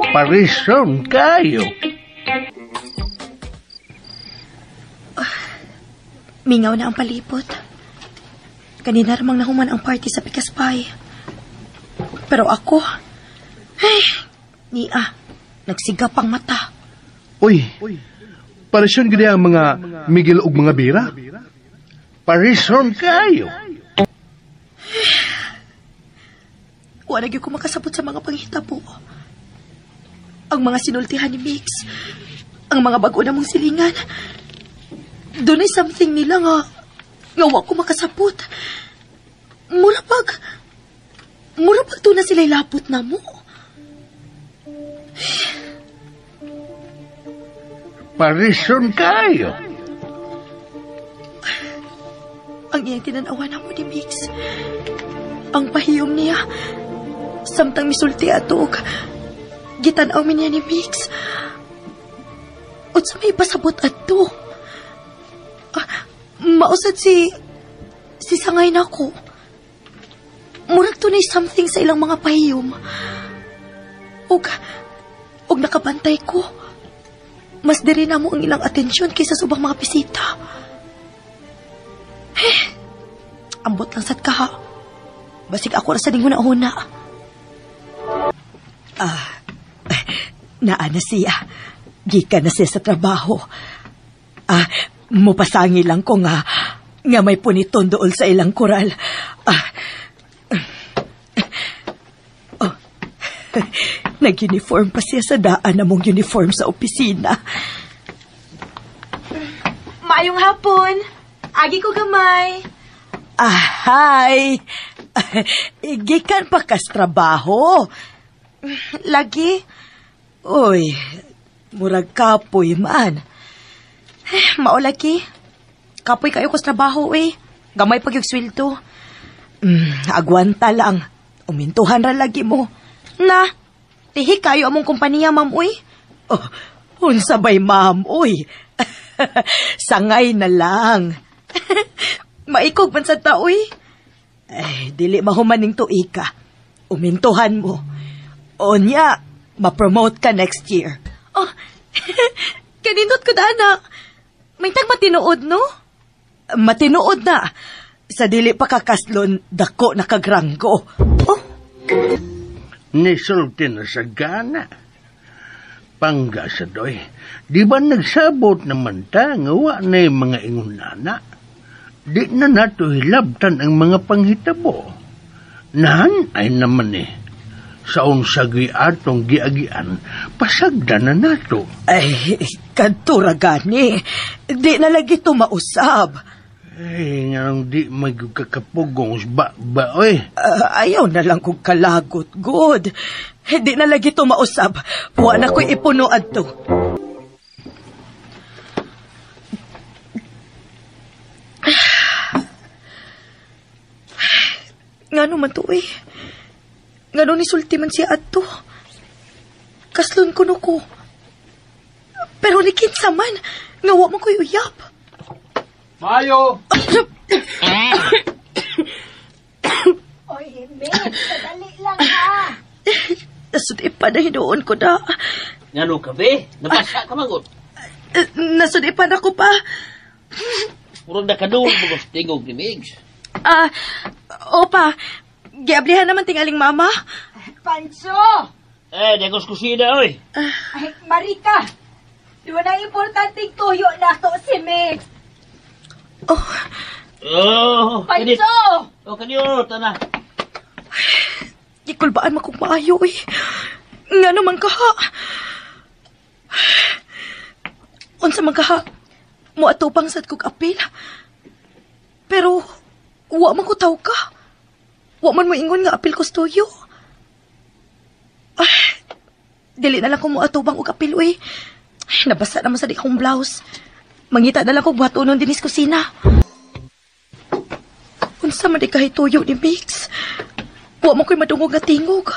Parison kayo. Mingaw na ang palipot. Kanina ramang nahuman ang party sa Pikaspay. Pero ako, nagsigap ang mata. Uy, pareson gede ang mga Miguel ug mga Vera? Parison kayo. Wala gyud ko makasabot sa mga panghitabo. Ang mga sinultihan ni Mix, ang mga bago na mong silingan, doon ay something nila nga wa ko makasabot. Murapag to na sila'y lapot na mo. Parison kayo. Ang iyang tinanawa na mo ni Mix, ang pahiyom niya, samtang misulti atog, gitanaw mi niya ni Mix. At sa may pasabot ato, mausad si sangay na ko. Murag to na something sa ilang mga pahiyom. Og nakabantay ko, mas diri na mo ang ilang atensyon kaysa sa ubang mga bisita. Ambot lang sad ka, ha? Basig ako ra sa ding una-una. Naana siya. Gikan na siya sa trabaho. Mupasangi lang ko nga may puniton dool sa ilang koral. Nag-uniform pa siya sa daan na mong uniform sa opisina. Maayong hapon. Agi ko gamay. Hi. Gikan pa kas trabaho. Lagi? Uy, murag kapoy man. Mao lagi. Kapoy kayo kas trabaho Gamay pag yung sweldo. Agwanta lang. Umintuhan ra lagi mo. Na, tihi kayo among kumpanya, ma'am, uy. Unsabay, ma'am, uy. Sangay na lang. Maikog man sa taoy. Dili mahumaning tuig ka. Umintuhan mo. Onya, ma-promote ka next year. Kanindot ko dana. May tag matinuod, no? Matinuod na. Sa dili pa kakaslon, dako na kagranggo. Nisulti na sa gana. Pangga sa doy. Di ba nagsabot naman ta nga wa na yung mga ingunana? Di na nato hilabtan ang mga panghitabo. Nahan ay naman sa unsagwi atong giagian, pasagda na nato. Kadto ra gani. Di na lagi to mausab. Ay, nga nang di magkakapugong ba, oy. Ayaw na lang kong kalagot, good. Hindi na lagi to mausap. Wa na ko'y ipuno adto. Ngano man to eh. Ngano ni sulti man siya adto. Kaslon ko no ko. Pero ni kinsa man, nga wa man ko'y uyap. Mayo! Oy, Mix, sadali lang ha. Nasudipan na hinuon ko na. Ngano ka, be? Nabasa ka magot. Nasudipan ako pa. Purong nakadul mo tingog ni Migs. Opa, giablihan naman tingaling mama. Pancho! Dagos kusina, oy. Ay, Marika! Doon ang importanteng tuyo na to si Mix. Pancho! Kanyo, tana. Ikulbaan mo kong maayo eh. Nga naman kaha. Unsa man kaha, mo atupang sad kong apil. Pero, wa man ko tao ka. Wa man mo ingon nga apil ko stuyo. Dili na lang ko mo atubang og apil eh. Nabasa naman sa di akong blouse. Mangita na lang ko buhatonon dinis kusina. Unsa man di kahituyo ni Mix. Wa mo ko'y madungog nga tingog.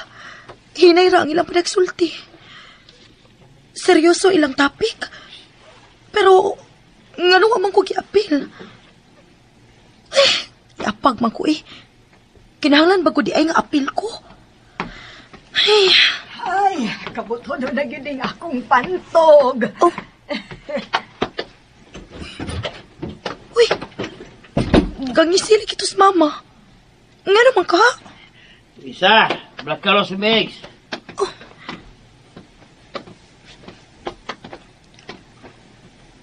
Hinay ra ang ilang panagsulti. Seryoso ilang topic. Pero, nga nung amang ko giapil. Iapag man ko eh. Kinahanglan bago di ay nga apil ko. Ay, kabuto na gining akong pantog. Uy, gangisili kitos mama. Nga naman ka? Isa, black color si Migs.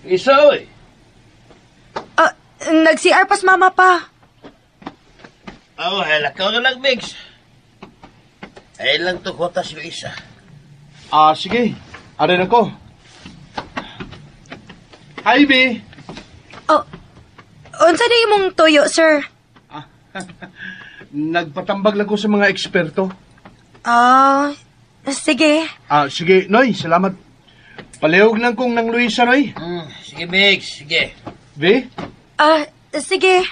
Isa, oy. Nag-CR pas mama pa. Lakaw na lang, Migs. Ay lang to kotas yung isa. Sige. Arin ako. Hi, B. Unsa na imong toyo, sir? Nagpatambag lang ko sa mga eksperto. Sige. Sige, Noy, salamat. Palihog lang kong nang Luisa, Noy. Sige, Migs, sige. B? Sige.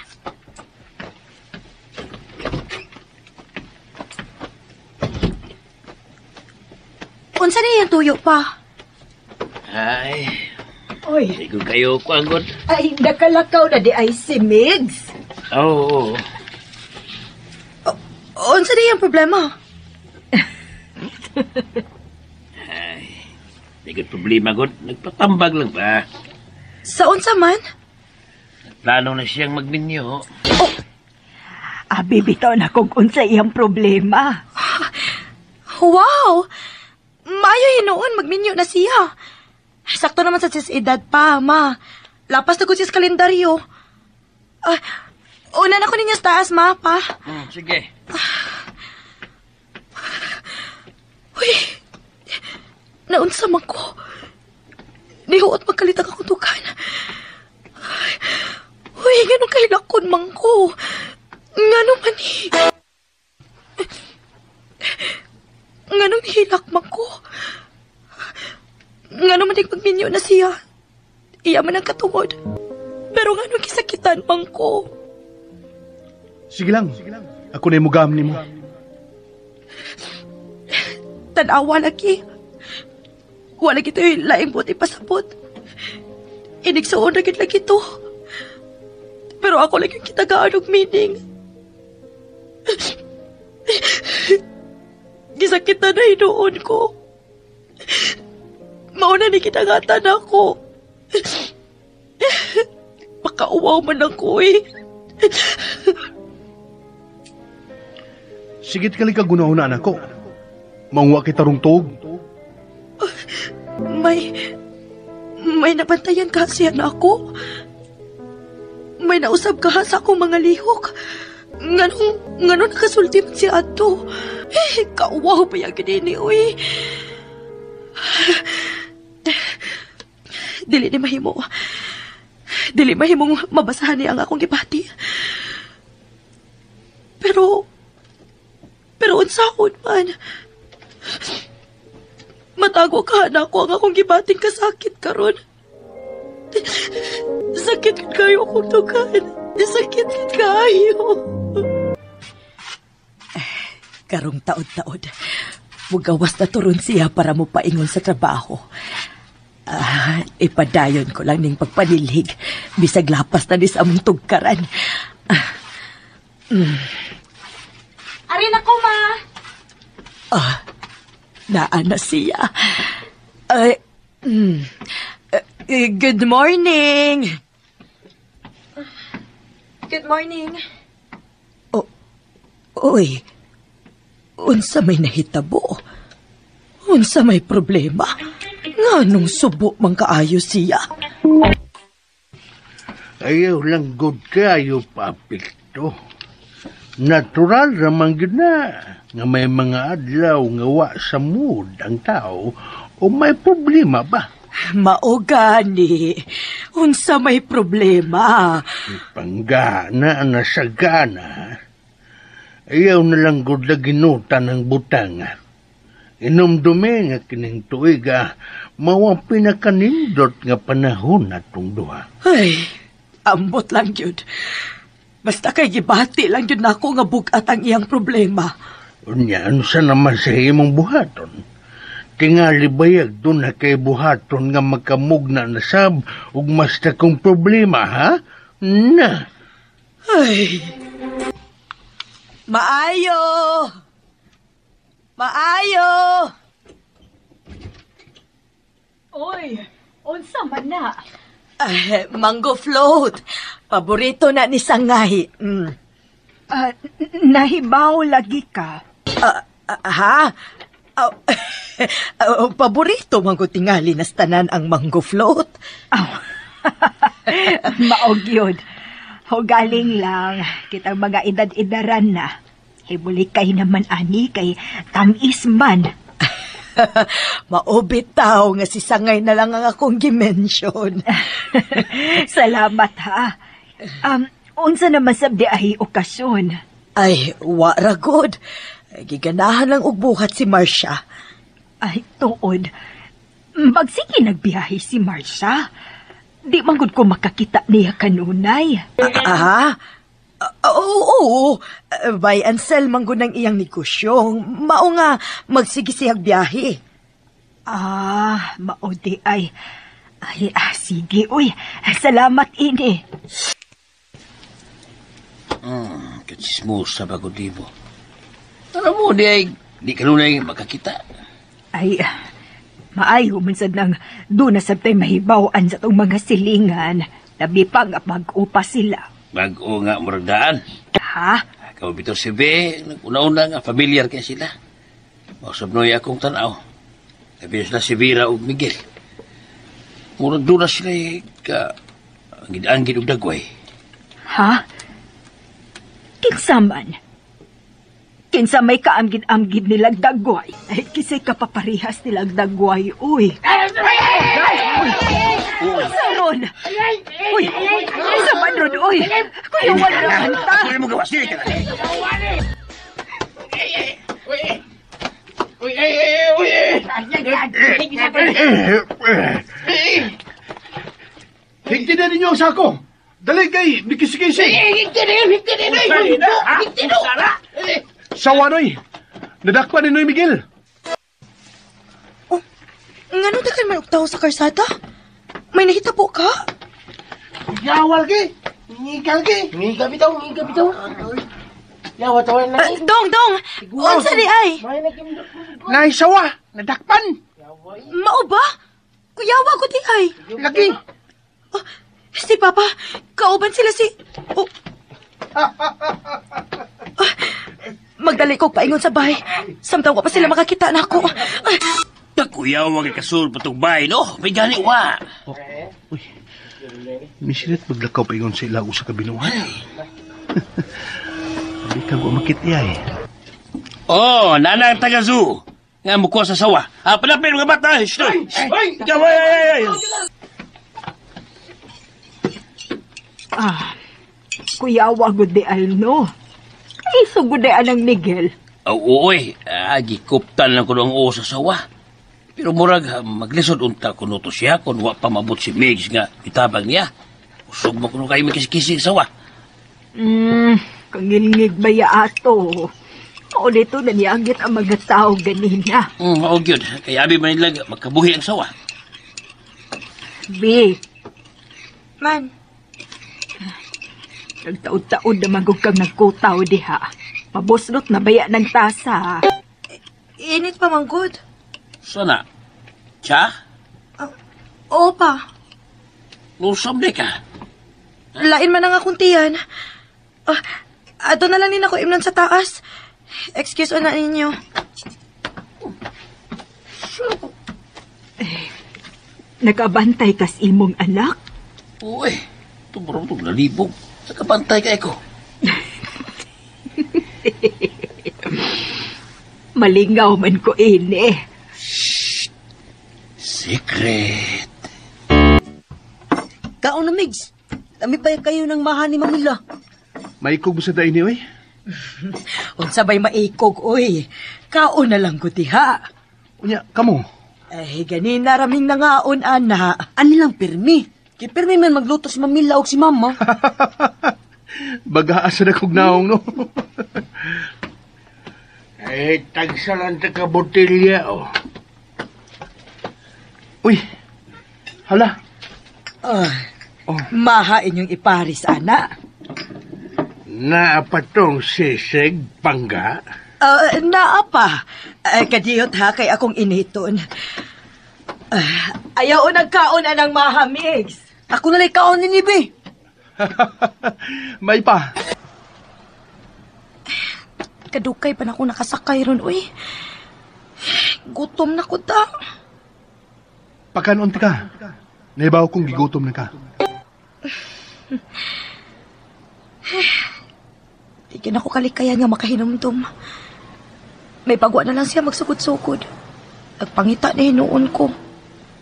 Unsa na yung tuyo pa? Ay, Oy, sigo kayo ko anggot. ay nakalakaw na di ay si Migs. Oo. Unsa na yung problema? Ay, hindi problema, God. Nagpatambag lang ba? Sa unsa man? Plano na siyang magminyo. Bibitaw na kung unsa iyang problema. Wow! Mayo hinuon, magminyo na siya. Sakto naman sa edad pa, ma. Lapas na ko siya sa kalendaryo. Una na ko ninyo sa taas, ma, pa. Sige. Uy, naunsa man ko. Nihuot magkalitang akong tukan. Uy, ganun kahilakon man ko. Ngano man Ngano nihilak man ko. Ngano man pagminyo na siya. Iya man ang katungod. Pero ngano kisakitan man ko. Sige lang. Ako na yung mugam ni mo. Tanawa lagi. Wala gito yung laing buti pasabot. Inigsoon na lagi to. Pero ako lang yung kitagaan og meaning. Gisakitan na hinuon ko. Mauna ni kinagatan ako. Makauwaw man ako eh. Sigit ka kagunahunaan ako. Maungwa kita rong tog. May nabantayan ka siya na ako. May nausap ka sa akong mga lihok. Nganong nakasulti man si Ato. Kauwaw pa yung ganini, uy. Dili ni mahimo. dili mahimong mabasahan niya ang akong gibati. Pero unsahon man, matago ka na ako ang akong gibating kasakit karon. Sakit kayo akong tugan. Sakit kayo. Karong taod-taod, mugawas na turon siya para mo paingon sa trabaho. Ipadayon ko lang ning pagpanilhig. Bisag lapas na dis among tugkaran. Arin ako, ma. Naan na siya. Good morning. Good morning. Uy, unsa may nahitabo? Unsa may problema? Nganong subo man kaayo siya? Ayaw lang good kayo, papito. Natural ramang yun na nga may mga adlaw nga wa sa mood ang tao o may problema ba? Maogani. Unsa may problema? Ipanggana na sagana. Ayaw na lang good na ginutan ng butanga. Inumdumi nga kining tuiga, mawang pinakanindot nga panahon atong duha. Ay, ambot lang yun. Basta kay gibati lang yun ako nga bugat ang iyang problema. Unya, ano sa naman sa imong buhaton? Tingali bayag doon na kay buhaton nga magkamugna na sab ug mas takong problema, ha? Na. Ay. Maayo! Maayo! Oy, unsa man na? Mango float. Paborito na ni Sangay. Nahibaw lagi ka. Ha? Paborito mango tingali na tanan ang mango float. Maog yun. O galing lang, kitang mga edad-edaran na. Hibuli kay naman ani kay tamis man. Maobit tao nga si Sangay na lang ang akong gimension. Salamat ha. Unsa naman sabdi ay okasyon? Ay, wara god. Giganahan lang og buhat si Marcia. Ay, tuod. Magsige nagbiyahe si Marcia. Di manggod ko makakita niya kanunay. Oo. Buy and sell manggod ng iyang negosyo. Mao nga magsigisihag biyahe. Maudi ay. Sige, uy. Salamat ini. Katsismusa ba ko di mo? Alam mo, di kanunay makakita. Ay, maayo man sad nang doon na sabtay mahibawan sa itong mga silingan. Labi pa nga mag-upa sila. Mag-o nga muragdaan. Ha? Kau bitaw si Be, una-una nga familiar kaya sila. Mausabnoy akong tanaw. Labi na si Vera o Miguel. Murag doon na sila ka angin og dagway. Ha? Kinsaman? Kinsa may kaamgid-amgid nilang dagway. Ay, kisay kapaparihas nilang dagway, uy. Saron! Uy! Sa manron, uy! Kuya, wala naman ta! Kuya mo gawas, sige ka na! Higti na ninyo ang sako! Dali kay, dikisi-kisi! Higti na! Sawanoy! Nadakpan ni Noy Miguel! Ngano ta kay maluktaw sa karsada? May nakita po ka? Yawal ki! Ngigal bitaw! Yawa tawan na Dong! Unsa di ay? Naisawa! Nadakpan! Mao ba? Kuyawa ko di ay. Lagi! Si Papa, kauban sila si... Magdali ko paingon sa bahay. Samtang pa sila makakita na ako. Kuya, wag kasul patong bahay, no? May gani wa. Uy, misilit maglakaw pa yun sa ilago sa kabinuhan. Hindi ka gumakit niya eh. Oh, nanang taga-zoo. Nga mukha sa sawa. Panapin mga bata. Shtoy! Ikaw, ay! Kuyawa gud di ay no. Ay sugod di anang Miguel. Uy, gikuptan lang ko ng uo sa sawa. Pero murag, maglisod unta ko to siya kung wa pa mabot si Migs nga itabang niya. Usog mo kung kayo may kisi-kisi sawa. Kangilngig ba ya ato? O dito na niagit ang mga tao ganina. Oo, gyud. Kaya abi man nilag magkabuhi ang sawa. B. Man. Nagtaod-taod na magug kang nagkutaw diha. Mabuslot na baya ng tasa. Init pa man good. Sana? Tsa? Oo pa. Lusam di ka. Lain man ang akong tiyan. Ato na lang din ako imnon sa taas. Excuse na ninyo. Nakabantay kas imong anak? Uy, tumurong itong lalibog. Nakabantay ka ako. Malingaw man ko ini. Secret. Kaon na, Migs. Dami pa kayo ng maha ni Mamila. Maikog mo sa dain ni, oy. Unsa bay maikog, oy. Kaon na lang ko diha. Unya, kamo. Ay, ganina raming nangaon, ana. Ani lang pirmi. Kay pirmi man magluto si Mamila o si Mama. Bagaasa na kong naong, no? Ay, tagsalan ta ka botilya, oh. Uy, hala. Maha inyong iparis, ana. Naapatong sisig, pangga. Naapa. Kadiyot ha, kay akong initon. Ayaw nagkaon anang maha, Migs. Ako na lang kaon ni Nibe. May pa. Kadukay pa na ako nakasakay ron, uy. Gutom na ko ta. Pakanon ka. Naibaw kong gigutom na ka. Di ka na ko kalikayan nga makahinumdum. May pagwa na lang siya magsugod-sugod. Nagpangita na hinuon ko.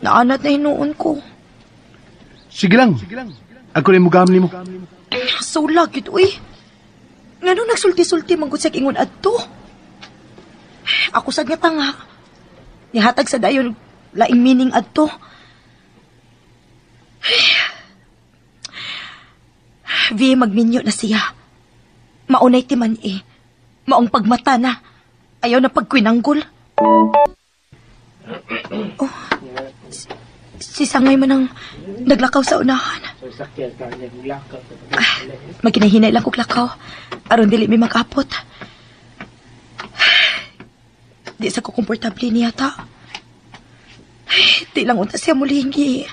Naanat na hinuon ko. Sige lang. Ako rin mo gamli mo. Sulag yun, uy. Nga nung nagsulti-sulti manggod sa ingon adto. Ako sad nga tanga. Nihatag sa dayon laing meaning adto. Vi magminyo na siya. Maunay timan Maong pagmata na. Ayaw na pagkwinanggol. Si Sangay man ang naglakaw sa unahan. Magkinahinay lang kong lakaw. Aron dili may makapot. Di sa ko komportable niya ta. Di lang unta siya mulingi.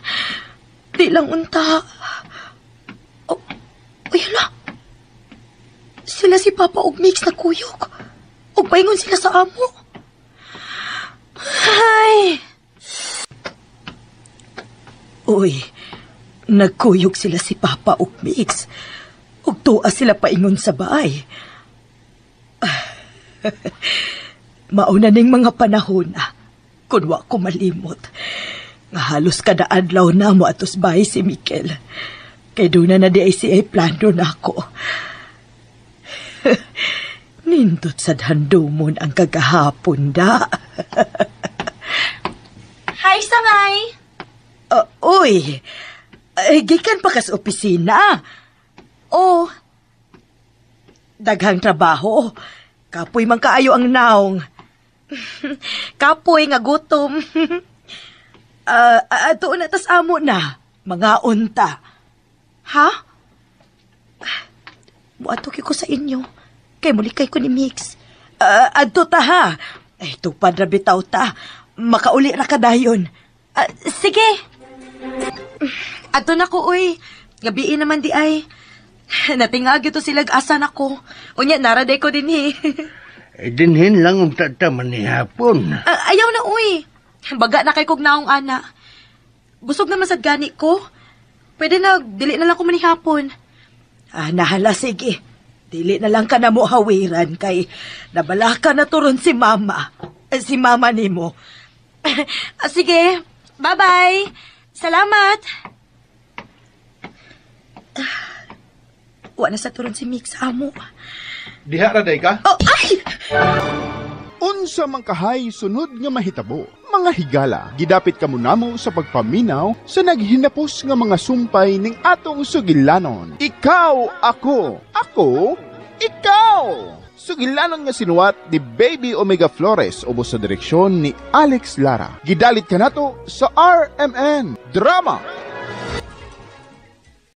Di lang unta. Hala. Sila si Papa og Mix na kuyog. Og paingon sila sa amo. Ay. Uy, nagkuyog sila si Papa og Mix. Og tuwa sila paingon sa bahay. Mauna ning mga panahon kung wa ko malimot. Nga halos kada adlaw na mo atos bahay si Mikel. Kay doon na di ay si ay plano na ako. Nindot sa handumon ang kagahapon da. Hi, Sangay! Uy, gikan pa ka sa opisina. Daghang trabaho. Kapoy man kaayo ang naong. Kapoy nga gutom. Ato na tas amo na. Mga unta. Ha? Muato ko sa inyo. Kay mulikay ko ni Mix. Adto ta ha. Ay, tupad ra bitaw ta. Makauli ra ka dayon. Sige. Adto na ko, uy. Gabiin naman di ay. Natingag ito silag asan ako. Unya, naraday ko din Dinhin lang ang tataman ni hapon. Ayaw na, uy. Baga na kay kog naong ana. Busog naman sad gani ko. Pwede na, dili na lang ko manihapon. Nahala, sige. Dili na lang ka na mo hawiran kay nabala ka na turon si Mama. Si Mama ni mo. Sige, bye-bye. Salamat. Wa na sa turon si Mix amo. Diha ra day ka? Oh, ay! Unsa man kahay sunod nga mahitabo, mga higala, gidapit kamo namo sa pagpaminaw sa naghinapos nga mga sumpay ning atong sugilanon. Ikaw, ako, ikaw! Sugilanon nga sinuwat ni Baby Omega Flores ubos sa direksyon ni Alex Lara. Gidalit ka nato sa RMN Drama